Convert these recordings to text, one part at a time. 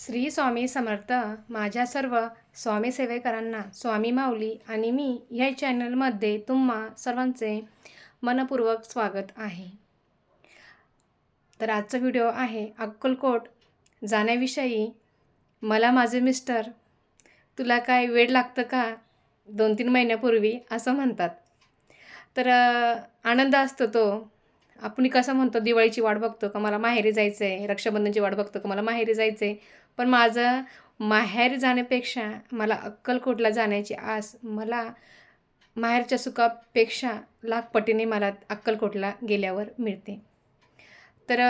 श्री स्वामी समर्थ. माझ्या सर्व स्वामी सेवेकरांना स्वामी माऊली आणि मी ह्या चॅनलमध्ये तुम्हा सर्वांचे मनपूर्वक स्वागत आहे. तर आजचा व्हिडिओ आहे अक्कलकोट जाण्याविषयी. मला माझे मिस्टर तुला काय वेळ लागतं का 2-3 महिन्यापूर्वी असं म्हणतात. तर आनंद असतो तो. आपण कसं म्हणतो दिवाळीची वाट बघतो का मला माहेरी जायचं आहे, रक्षाबंधनची वाट बघतो का मला माहेरी जायचं आहे. पण माझं माहेरी जाण्यापेक्षा मला अक्कलकोटला जाण्याची आस मला माहेरच्या सुखापेक्षा लाखपटीने मला अक्कलकोटला गेल्यावर मिळते. तर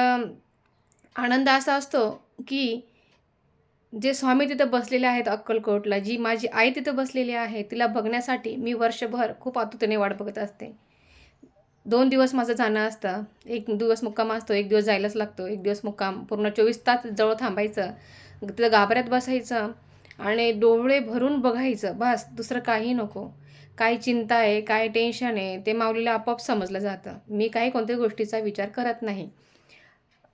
आनंद असा असतो की जे स्वामी तिथं बसलेले आहेत अक्कलकोटला, जी माझी आई तिथं बसलेली आहे, तिला बघण्यासाठी मी वर्षभर खूप आतुरतेने वाट बघत असते. 2 दिवस माझं जाणं असतं. 1 दिवस मुक्काम असतो, 1 दिवस जायलाच लागतो. 1 दिवस मुक्काम, पूर्ण 24 तास जवळ थांबायचं. तिथं गाभाऱ्यात बसायचं आणि डोळे भरून बघायचं, बस दुसरं काही नको. काय चिंता आहे, काय टेन्शन आहे, ते माऊलीला आपोआप समजलं जातं. मी काही कोणत्याही गोष्टीचा विचार करत नाही.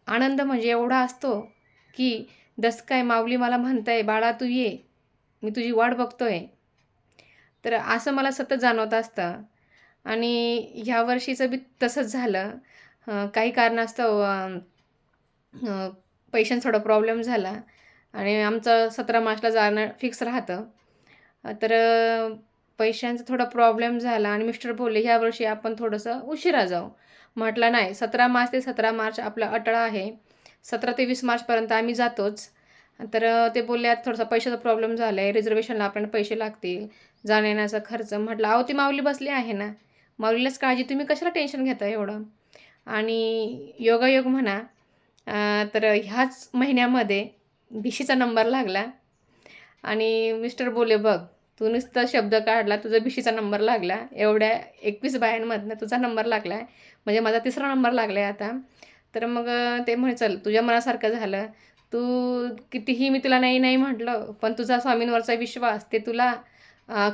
आनंद म्हणजे एवढा असतो की जसं काय माऊली मला म्हणत बाळा तू ये, मी तुझी वाट बघतोय. तर असं मला सतत जाणवत असतं. आणि ह्या वर्षीचं बी तसंच झालं. काही कारणास्तव पैशांचा थोडा प्रॉब्लेम झाला आणि आमचं 17 मार्चला जाणं फिक्स राहतं. तर पैशांचा थोडा प्रॉब्लेम झाला आणि मिस्टर बोलले ह्या वर्षी आपण थोडंसं उशिरा जाऊ. म्हटलं नाही, 17 मार्च ते 17 मार्च आपला अटळ आहे. 17 ते 20 मार्चपर्यंत आम्ही जातोच. तर ते बोलले आता थोडासा पैशाचा प्रॉब्लेम झाला आहे, रिझर्वेशनला आपल्याला पैसे लागतील, जाण्या-येण्याचा खर्च. म्हटलं अहो ती माऊली बसली आहे ना, माऊलीलाच काळजी, तुम्ही कशाला टेन्शन घेता एवढं. आणि योगायोग म्हणा. तर ह्याच महिन्यामध्ये भिशीचा नंबर लागला आणि मिस्टर बोलले बघ तू नुसतं शब्द काढला, तुझा भिशीचा नंबर लागला, एवढ्या 21 बायांमधनं तुझा नंबर लागला आहे, म्हणजे माझा 3रा नंबर लागला आहे आता. तर मग ते म्हणे चल तुझ्या मनासारखं झालं. तू कितीही मी तुला नाही नाही म्हटलं, पण तुझा स्वामींवरचा विश्वास ते तुला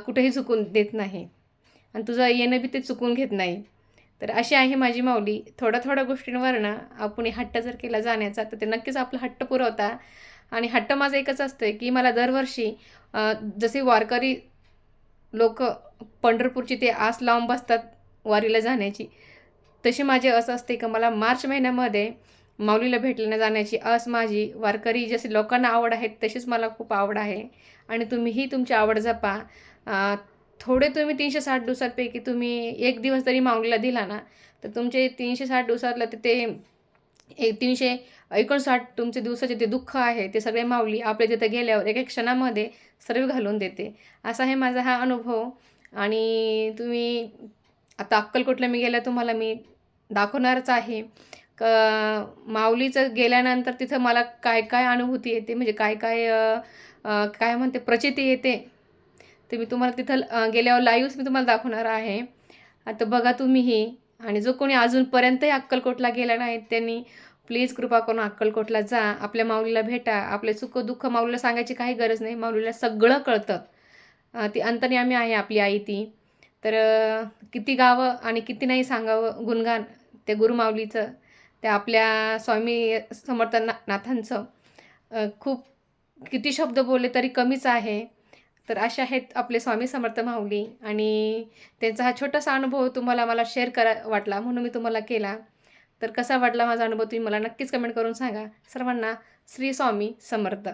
कुठेही चुकून देत नाही आणि तुझं येणं बी ते चुकून घेत नाही. तर अशी आहे माझी माऊली. थोड्या गोष्टींवरनं आपण हट्ट जर केला जाण्याचा तर ते नक्कीच आपला हट्ट पुरवता. आणि हट्ट माझा एकच असतं की मला दरवर्षी जसे वारकरी लोक पंढरपूरची ते आस लावून बसतात वारीला जाण्याची, तशी माझी असं असते की मला मार्च महिन्यामध्ये माऊलीला भेटल्या जाण्याची आस माझी. वारकरी जसे लोकांना आवड आहे तशीच मला खूप आवड आहे आणि तुम्हीही तुमची आवड जपा. थोडे तुम्ही 360 दिवसांपैकी तुम्ही 1 दिवस जरी माऊलीला दिला ना, तर तुमचे 360 दिवसातलं ते 359 तुमचे दिवसाचे ते दुःख आहे ते सगळे माऊली आपल्या तिथं गेल्यावर एक क्षणामध्ये सर्व घालून देते. असा आहे माझा हा अनुभव. आणि तुम्ही आता अक्कलकोटला मी गेल्या तुम्हाला मी दाखवणारच आहे. माऊलीचं गेल्यानंतर तिथं मला काय काय अनुभूती येते, म्हणजे काय काय काय म्हणते प्रचिती येते, ते मी तुम्हाला तिथं गेल्यावर लाईव्हच मी तुम्हाला दाखवणार आहे. आता बघा तुम्हीही. आणि जो कोणी अजूनपर्यंतही अक्कलकोटला गेला नाही त्यांनी प्लीज कृपा करून अक्कलकोटला जा, आपल्या माऊलीला भेटा. आपले सुख दुःख माऊलीला सांगायची काही गरज नाही, माऊलीला सगळं कळतं. ती अंतर्यामी आहे आपली आई ती. तर किती गावं आणि किती नाही सांगावं गुणगान त्या गुरुमाऊलीचं, त्या आपल्या स्वामी समर्थ नाथांचं. खूप किती शब्द बोलले तरी कमीच आहे. तर असे आहेत आपले स्वामी समर्थ माऊली आणि त्यांचा हा छोटासा अनुभव तुम्हाला मला शेअर वाटला म्हणून मी तुम्हाला केला. तर कसा वाटला माझा अनुभव तुम्ही मला नक्कीच कमेंट करून सांगा. सर्वांना श्री स्वामी समर्थ.